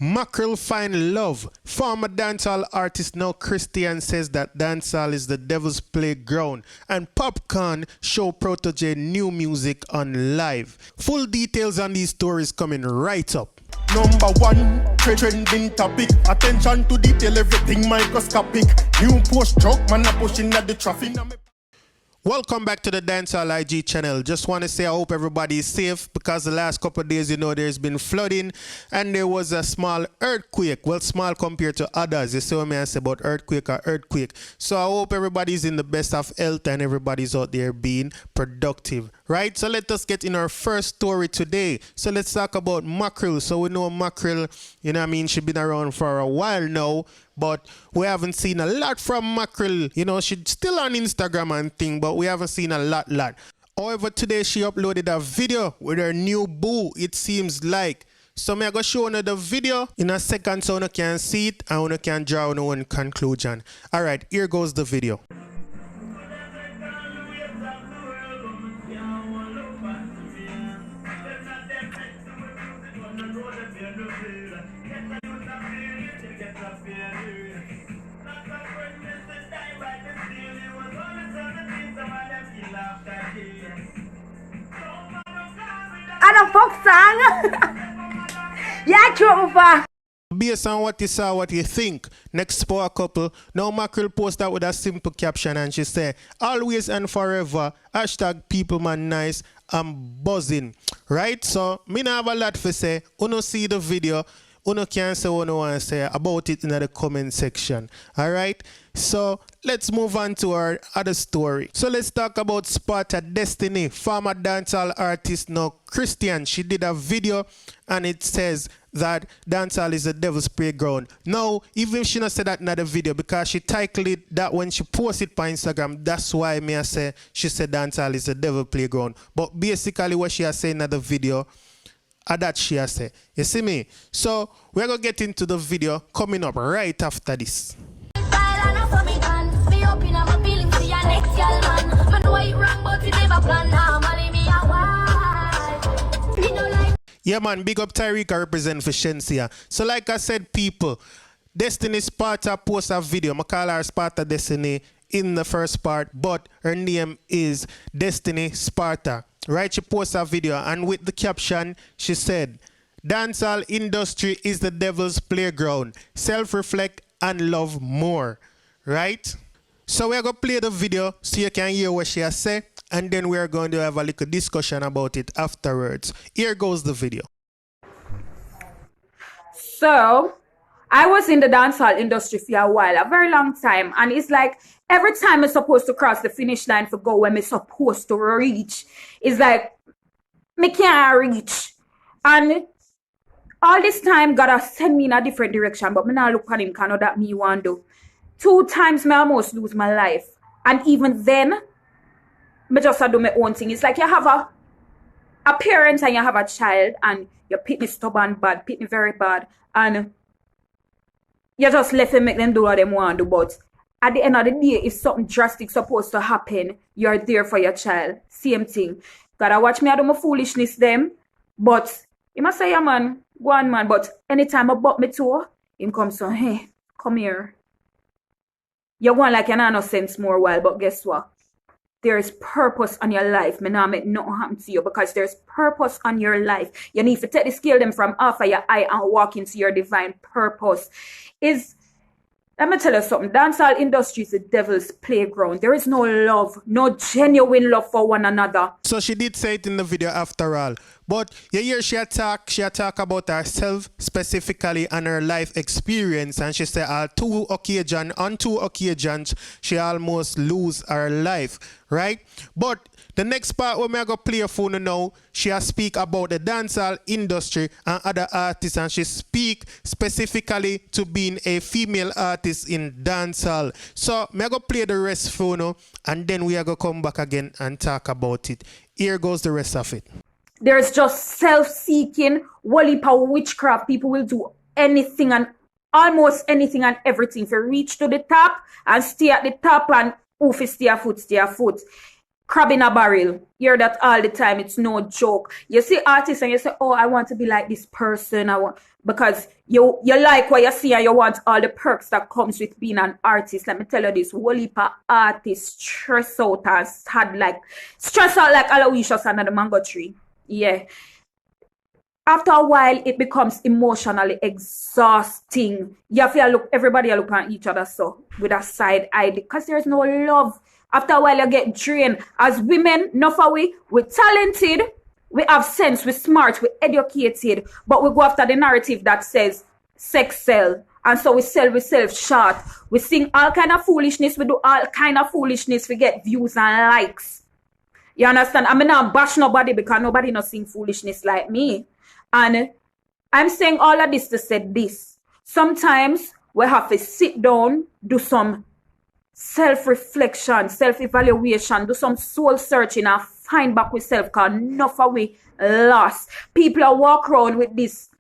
Mackerel find love. Former dancehall artist now Christian says that dancehall is the devil's playground. And Popcaan show protege new music on live. Full details on these stories coming right up. Number one, trending topic. Attention to detail, everything microscopic. New post truck, man, a pushing at the traffic. Welcome back to the Dancehall IG channel. Just want to say I hope everybody is safe because the last couple of days, there's been flooding and there was a small earthquake. Well, small compared to others. You see what I say about earthquake or earthquake. So I hope everybody's in the best of health and everybody's out there being productive. Right? So let us get in our first story today. So let's talk about Mackerel. So we know Mackerel, she's been around for a while now. But we haven't seen a lot from Mackerel. She's still on Instagram and thing, but we haven't seen a lot. However, today she uploaded a video with her new boo, it seems like. So I'm going to show you the video in a second so you can see it and you can draw your own conclusion. Alright, here goes the video. And a Popcaan. Yeah, true. Based on what you saw, what you think, next power couple, now Mackerel post that with a simple caption and she said, always and forever, hashtag people man nice, I'm buzzing. Right? So, me not have a lot to say. Uno see the video, uno can say what you want to say about it in the comment section. Alright? So, let's move on to our other story. So, let's talk about Sparta Destiny, former dancehall artist now Christian. She did a video and it says that dancehall is the devil's playground. Now, even if she not said that in the video because she titled it that when she posted it on Instagram, that's why me I say she said dancehall is the devil's playground. But basically what she has said in the video, that she has said. You see me? So, we're going to get into the video coming up right after this. Yeah, man, big up Tyrika represent for Shensia. So like I said, people, Destinysparta post a video. I call her Sparta Destiny in the first part, but her name is Destinysparta. Right? She posts a video and with the caption, she said, dancehall industry is the devil's playground. Self-reflect and love more. Right? So we're going to play the video so you can hear what she has said. And then we're going to have a little discussion about it afterwards. Here goes the video. So, I was in the dancehall industry for a while, a very long time. And it's like, every time I'm supposed to cross the finish line for go where I'm supposed to reach, it's like, me can't reach. And all this time, God has sent me in a different direction, but me not look at him, because that me want to do. 2 times, me almost lose my life. And even then, I just do my own thing. It's like you have a parent and you have a child and you pick me stubborn bad, pick me very bad, and you just left them make them do what they want to do. But at the end of the day, if something drastic supposed to happen, you're there for your child. Same thing. Gotta watch me, I do my foolishness them. But you must say, yeah man, go on man. But anytime I bump me toe, him comes so, hey, come here. You're going like you're not no sense more while, but guess what? There's purpose on your life. Me not make nothing happen to you because there's purpose on your life. You need to take the scale them from off of your eye and walk into your divine purpose. Let me tell you something. Dancehall industry is the devil's playground. There is no love, no genuine love for one another. So she did say it in the video after all. But you hear she talk about herself specifically and her life experience. And she said on 2 occasions, she almost lose her life. Right? But the next part where I'm going to play for you now, she has speak about the dancehall industry and other artists, and she speak specifically to being a female artist in dancehall. So I'm going to play the rest for you now, and then we are going to come back again and talk about it. Here goes the rest of it. There's just self-seeking, wallipal witchcraft. People will do anything and almost anything and everything to reach to the top and stay at the top and oof, stay a foot. crab in a barrel. You hear that all the time. It's no joke. You see artists and you say, oh, I want to be like this person. I want, because you like what you see and you want all the perks that comes with being an artist. Let me tell you this, whole heap of artists stress out like Aloysius under the mango tree. Yeah. After a while, it becomes emotionally exhausting. You have to look, everybody look at each other so with a side eye because there's no love. After a while, you get drained. As women, enough of we're talented, we have sense, we're smart, we're educated, but we go after the narrative that says sex sell. And so we sell ourselves short. We sing all kind of foolishness, we do all kind of foolishness, we get views and likes. You understand? I mean, not bash nobody because nobody not sing foolishness like me. And I'm saying all of this to say this. Sometimes we have to sit down, do some self-reflection, self-evaluation, do some soul searching and find back with self because enough of we lost. People are walk around with this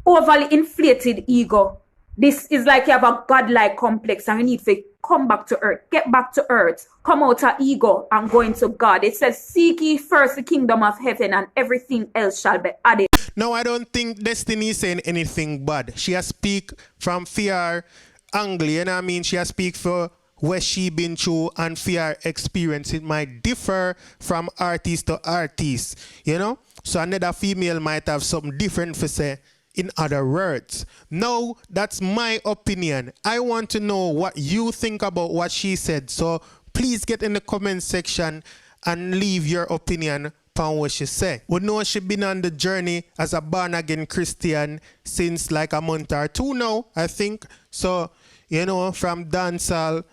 overly inflated ego. This is like you have a godlike complex and you need to come back to earth, get back to earth, come out of ego and go into God. It says, seek ye first the kingdom of heaven and everything else shall be added. No, I don't think Destiny is saying anything bad. She has speak from fear angle, you know what I mean? She has speak for where she been through and fear experience. It might differ from artist to artist, you know? So another female might have something different for say. In other words, no, that's my opinion. I want to know what you think about what she said. So please get in the comment section and leave your opinion on what she said. We know she been on the journey as a born again Christian since like a month or two now, I think. So, you know, from dancehall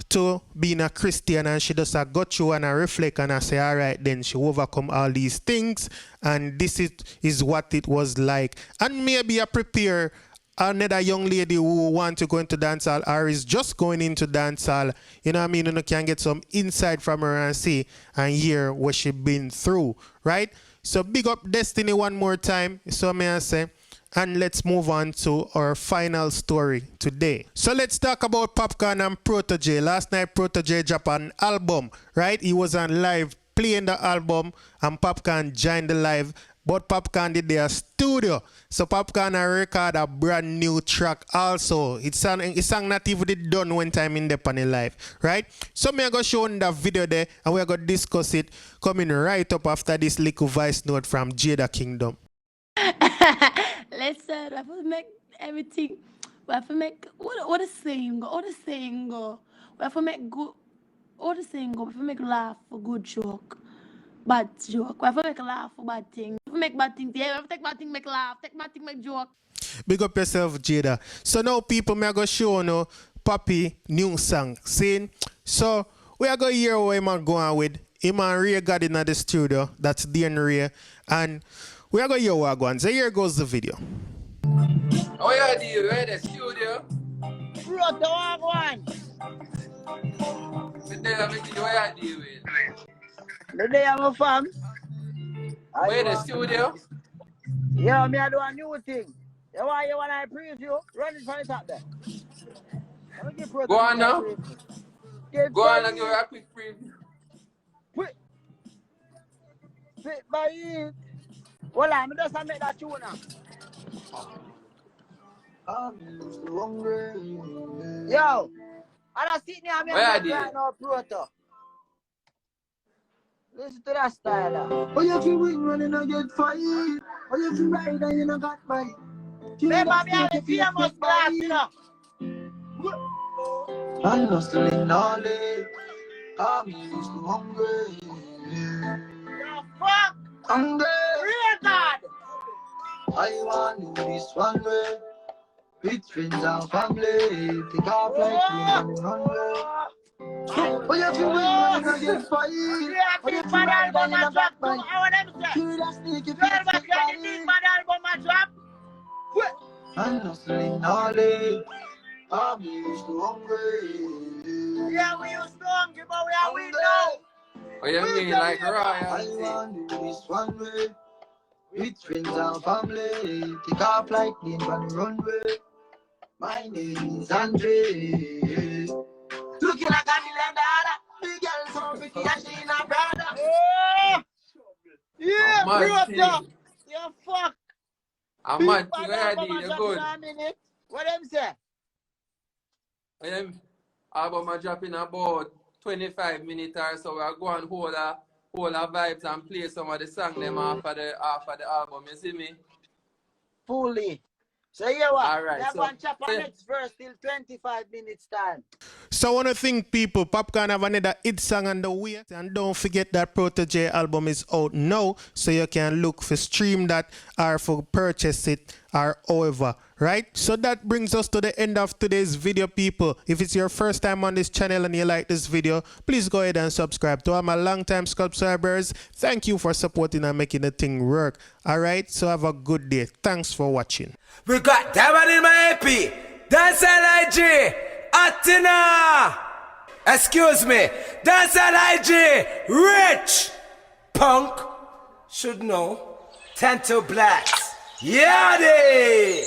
to being a Christian, and she just go through and I reflect and I say, all right, then she overcome all these things, and this is what it was like. And maybe I prepare another young lady who want to go into dancehall or is just going into dancehall, you know what I mean, and you can get some insight from her and see and hear what she been through, right? So big up Destiny one more time, so may I say. And let's move on to our final story today. So let's talk about Popcaan and Protege. Last night, Protege dropped an album, right? He was on live playing the album and Popcaan joined the live. But Popcaan did their studio. So Popcaan record a brand new track also. It's song not even done one time in the panel live, right? So me I go show on the video there and we're going to discuss it coming right up after this little voice note from Jada Kingdom. Listen, we have to make everything. We have to make what the saying go. What the saying go. We have to make good. What the saying go. We have to make laugh for good joke, bad joke. We have to make laugh for bad thing. We have to make bad things. Yeah, we have to take bad thing, make laugh. Take bad thing, make joke. Big up yourself, Jada. So now people, me I go show you Papi new song. See? So we are going to hear what him going with. Him and Ray got in the studio. That's Dan Ray. And we are going to hear what going. So here goes the video. Oh yeah, deal with the studio. Bro, the one. The day I'm deal with. The day I'm a fam. Where the studio? Yeah, me I do a new thing. You want I preview? Run it from the top there. Go on now. Go on and give a quick preview. Quick. Sit by it. Well, I'm just make that tune now. Yo, and I sit there and I'm right now, Proto. Listen to that style. Oh, you feel win when you don't get fight. Oh, you feel ride and you don't got fight. Remember me have the famous class, you know. I'm hustling all day. I'm used to hungry. Yo, fuck. Hungry. Retard. I want to do this one way. With friends and family. Take off like you and run away. Oh, you feel win when you don't get fight. Oh, you feel ride and you don't got fight. Kill that snake if you get fight. I'm hustling all day. I'm used to hungry. Yeah, we used to hungry, but we are weak now. Oh, you mean like I royalty? want to do this one way. With friends and family. Take off like plane on the runway. My name is Andre. Looking like a $1 million. Big girl so Yashina, brother. Oh! Yeah, brother. You fuck. I'm mad to Album ready, a you drop good. in a minute. What them say? Album a drop in about 25 minutes or so. I go and hold a vibes and play some of the song them after the album. You see me? Fully. So yeah, what? All right. They're So going to chop our next verse till 25 minutes time. So I want to thank people. Popcaan have another hit song on the way. And don't forget that Protege album is out now. So you can look for stream that or for purchase it or however. Right? So that brings us to the end of today's video, people. If it's your first time on this channel and you like this video, please go ahead and subscribe. To all my long-time subscribers, thank you for supporting and making the thing work. Alright? So have a good day. Thanks for watching. We got that one in my AP. Dancehall IG. Atina. Excuse me. Dancehall IG. Rich. Punk. Should know. 10 to blacks. Yeah, they.